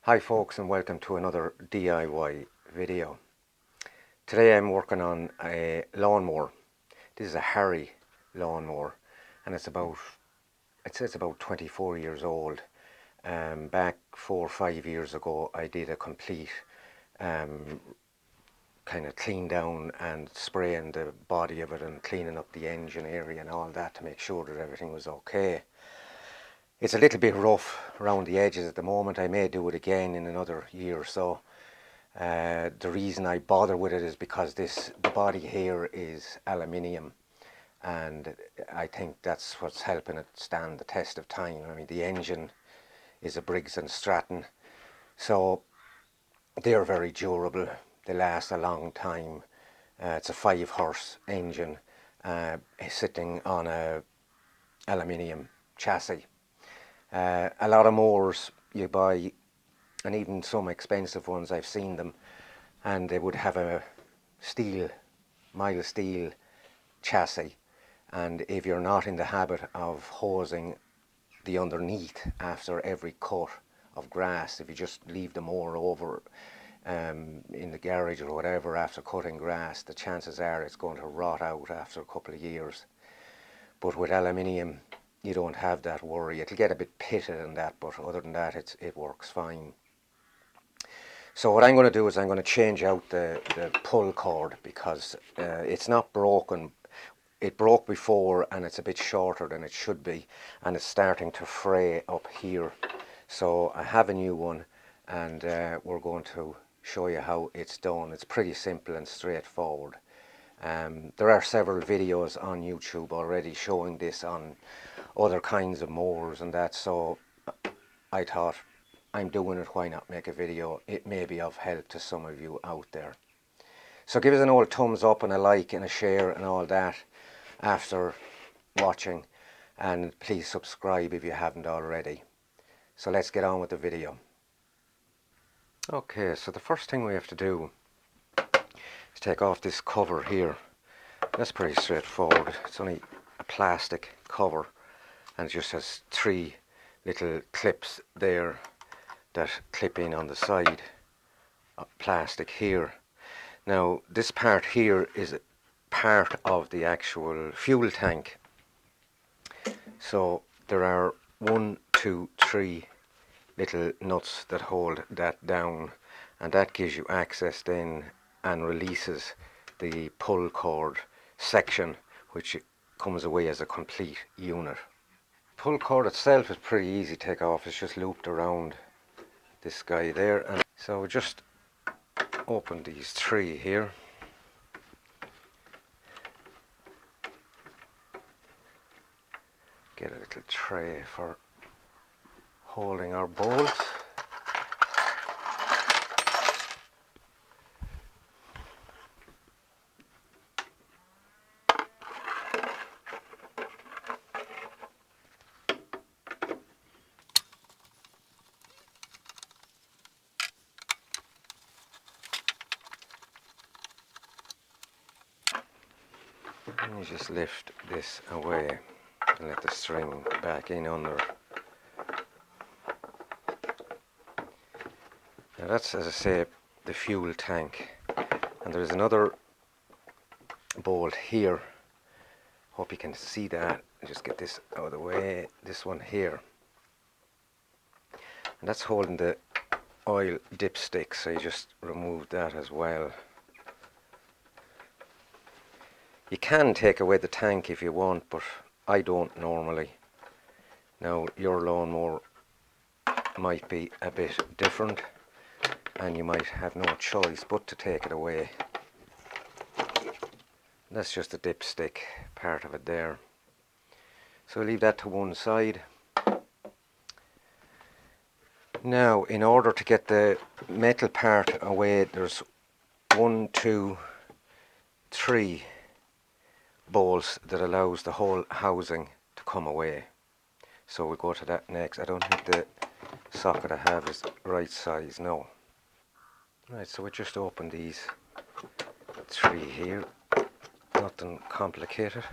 Hi folks, and welcome to another DIY video. Today I'm working on a lawnmower. This is a Harry lawnmower and I'd say it's about 24 years old. Back 4 or 5 years ago I did a complete kind of clean down and spraying the body of it and cleaning up the engine area and all that to make sure that everything was okay. It's a little bit rough around the edges at the moment. I may do it again in another year or so. The reason I bother with it is because the body here is aluminium, and I think that's what's helping it stand the test of time. I mean, the engine is a Briggs and Stratton, so they're very durable. They last a long time. It's a 5-horse engine sitting on a aluminium chassis. A lot of mowers you buy, and even some expensive ones, I've seen them, and they would have a mild steel chassis, and if you're not in the habit of hosing the underneath after every cut of grass, if you just leave the mower over in the garage or whatever after cutting grass, the chances are it's going to rot out after a couple of years. But with aluminium you don't have that worry. It'll get a bit pitted and that, but other than that it works fine. So what I'm going to do is I'm going to change out the pull cord, because it's not broken. It broke before and it's a bit shorter than it should be, and it's starting to fray up here. So I have a new one, and we're going to show you how it's done. It's pretty simple and straightforward. There are several videos on YouTube already showing this on other kinds of mowers and that, so I thought, I'm doing it, why not make a video? It may be of help to some of you out there. So give us an old thumbs up and a like and a share and all that after watching, and please subscribe if you haven't already. So let's get on with the video. Okay, so the first thing we have to do is take off this cover here. That's pretty straightforward. It's only a plastic cover, and it just has 3 little clips there that clip in on the side of plastic here. Now this part here is part of the actual fuel tank. So there are 1, 2, 3 little nuts that hold that down, and that gives you access then and releases the pull cord section, which comes away as a complete unit. Pull cord itself is pretty easy to take off. It's just looped around this guy there, and so we just open these 3 here. Get a little tray for holding our bolts. And you just lift this away and let the string back in under. Now that's, as I say, the fuel tank, and there's another bolt here. Hope you can see that. Just get this out of the way. This one here, and that's holding the oil dipstick, so you just remove that as well. You can take away the tank if you want, but I don't normally. Now your lawnmower might be a bit different, and you might have no choice but to take it away. That's just the dipstick part of it there. So we'll leave that to one side. Now, in order to get the metal part away, there's 1, 2, 3 bolts that allows the whole housing to come away. So we'll go to that next. I don't think the socket I have is the right size, no. Right, so we just open these 3 here. Nothing complicated.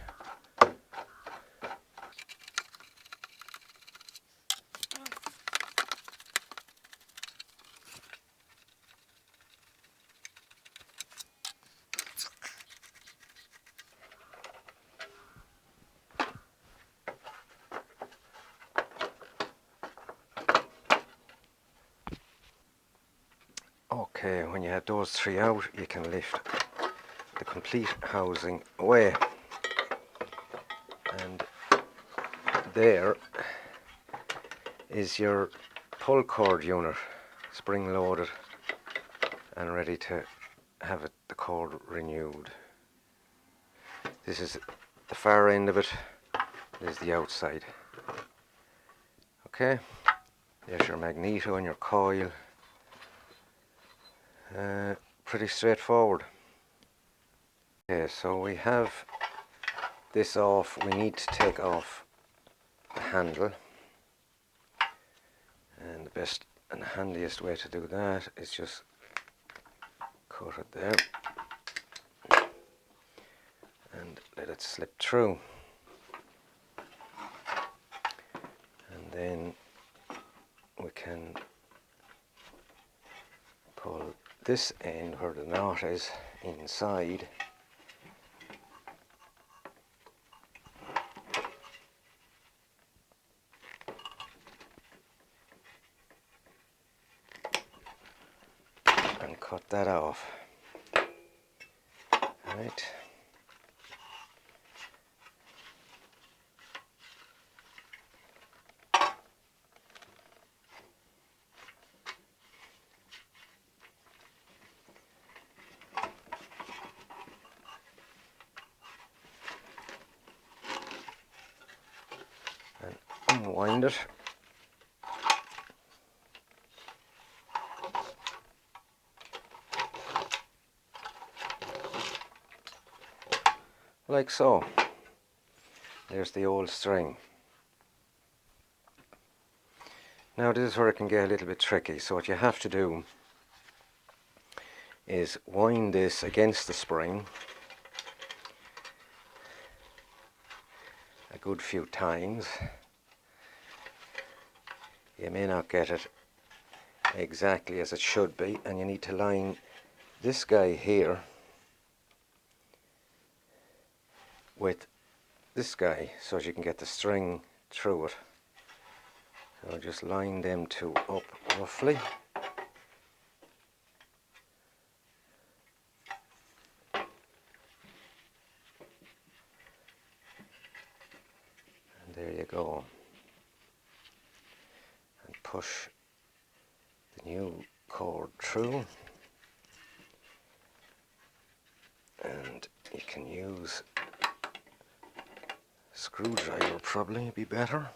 Okay, when you have those three out, you can lift the complete housing away, and there is your pull cord unit, spring loaded and ready to have the cord renewed. This is the far end of it, this is the outside. Okay, there's your magneto and your coil. Pretty straightforward. Okay, so we have this off. We need to take off the handle, and the best and handiest way to do that is just cut it there and let it slip through, and then we can pull this end where the knot is inside, and cut that off. Right. And unwind it. Like so. There's the old string. Now this is where it can get a little bit tricky. So what you have to do is wind this against the spring a good few times. You may not get it exactly as it should be, and you need to line this guy here with this guy so that you can get the string through it. So just line them two up roughly. And there you go. And push the new cord through. And you can use a screwdriver, probably be better.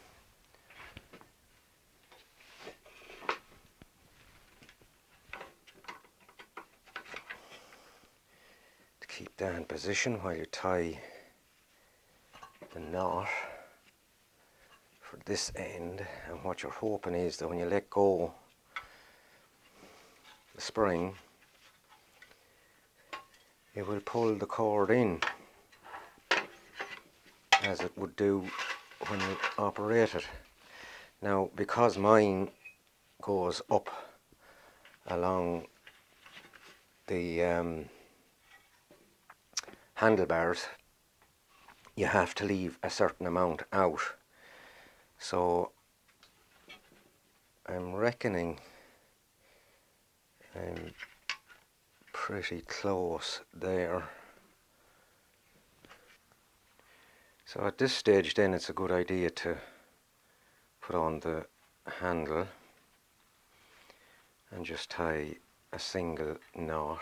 To keep that in position while you tie the knot for this end. And what you're hoping is that when you let go the spring, it will pull the cord in as it would do when you operate it. Now, because mine goes up along the handlebars, you have to leave a certain amount out. So I'm reckoning I'm pretty close there. So at this stage then it's a good idea to put on the handle and just tie a single knot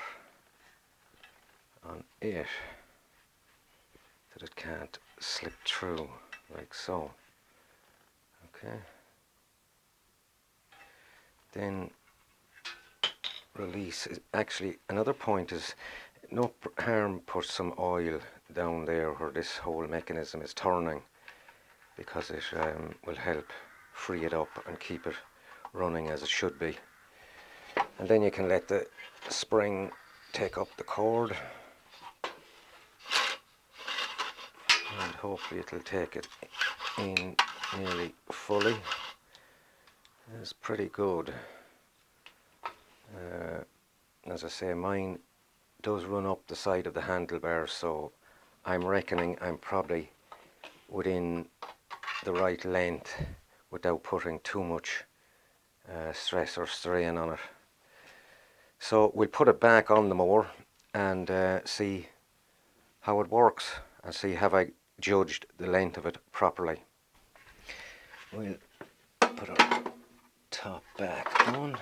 on it that it can't slip through, like so. Okay. Then release. Actually, another point is no harm put some oil down there where this whole mechanism is turning, because it will help free it up and keep it running as it should be. And then you can let the spring take up the cord, and hopefully it'll take it in nearly fully. It's pretty good. As I say, mine does run up the side of the handlebar, so I'm reckoning I'm probably within the right length without putting too much stress or strain on it. So we'll put it back on the mower and see how it works and see have I judged the length of it properly. We'll put our top back on,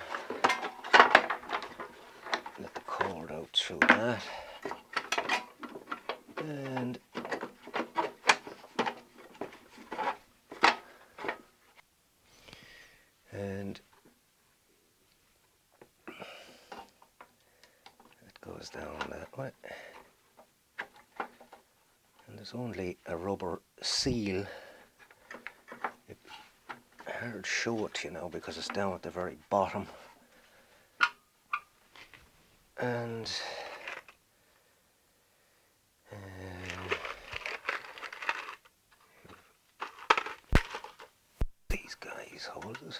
let the cord out through that, and it goes down that way. And there's only a rubber seal. It's hard to show it, you know, because it's down at the very bottom. And these guys hold it.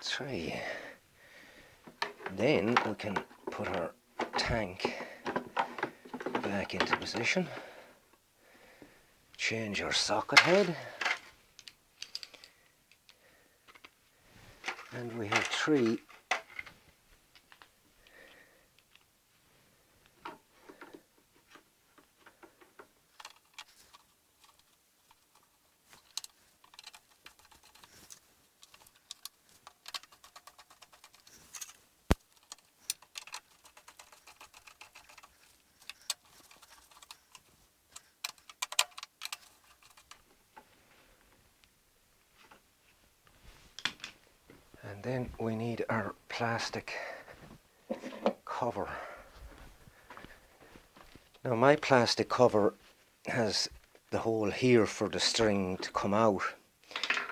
Three. Then we can put our tank back into position, change our socket head, and we have three and then we need our plastic cover. Now my plastic cover has the hole here for the string to come out.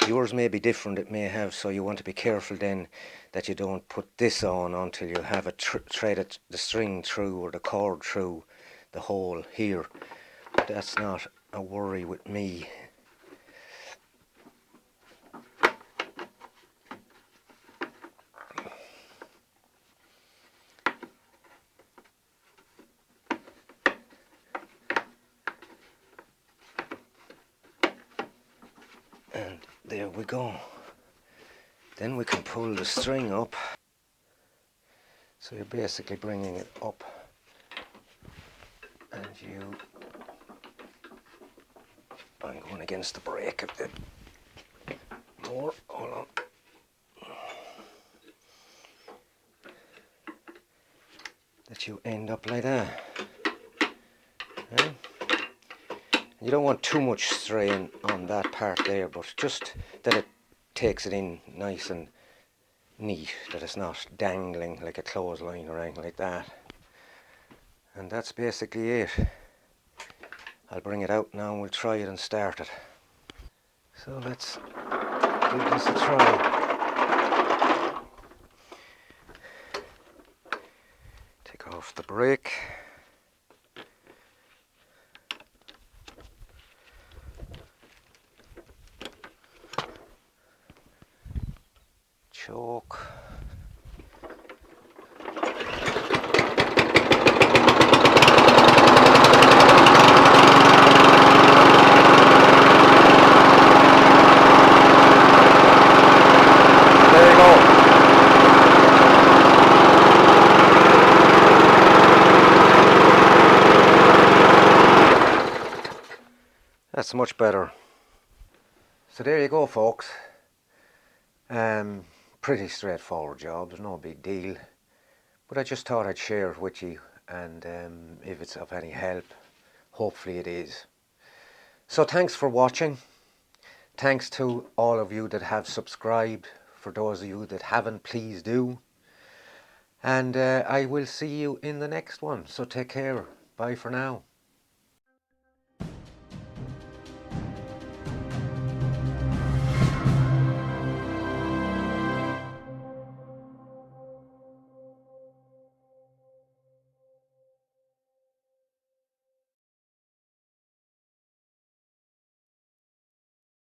Yours may be different, it may have, so you want to be careful then that you don't put this on until you have it threaded the string through or the cord through the hole here. But that's not a worry with me. And there we go. Then we can pull the string up. So you're basically bringing it up, and I'm going against the brake a bit more. Hold on. That you end up like that. Yeah. You don't want too much strain on that part there, but just that it takes it in nice and neat, that it's not dangling like a clothesline or anything like that. And that's basically it. I'll bring it out now and we'll try it and start it. So let's give this a try. Take off the brake. Choke. There you go. That's much better. So there you go, folks. Pretty straightforward job, there's no big deal, but I just thought I'd share it with you, and if it's of any help, hopefully it is. So thanks for watching. Thanks to all of you that have subscribed. For those of you that haven't, please do. And I will see you in the next one, so take care. Bye for now.